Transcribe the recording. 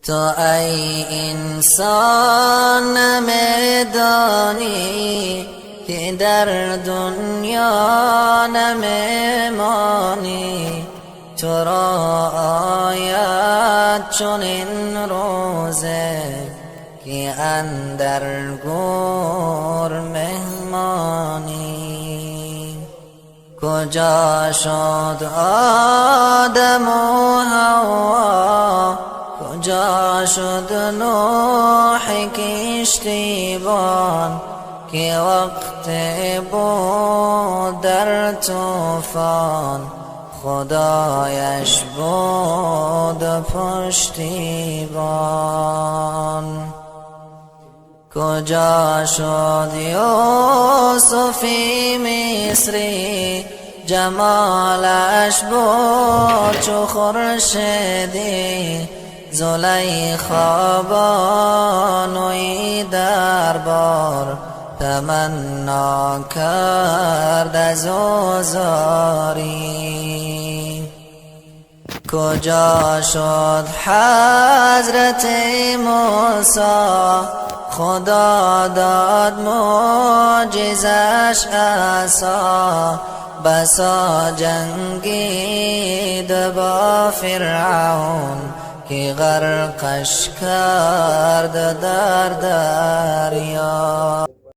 تو ای انسان نمیدانی که در دنیا نمیمانی، تو را آید چنین روزه که اندر گور مهمانی. کجا شد آدم و حوا، کجا شد نوح کشتیبان، که وقت بود در طوفان خدایش بود پشتیبان. کجا شد یوسف مصری، جمالش بود چو خورشیدی، زلیخا بانوی دربار تمنا کرد از او زاری. کجا شد حضرت موسی، خدا داد معجزش عصا، بسا جنگید با فرعون که غرقش کرد در دریا.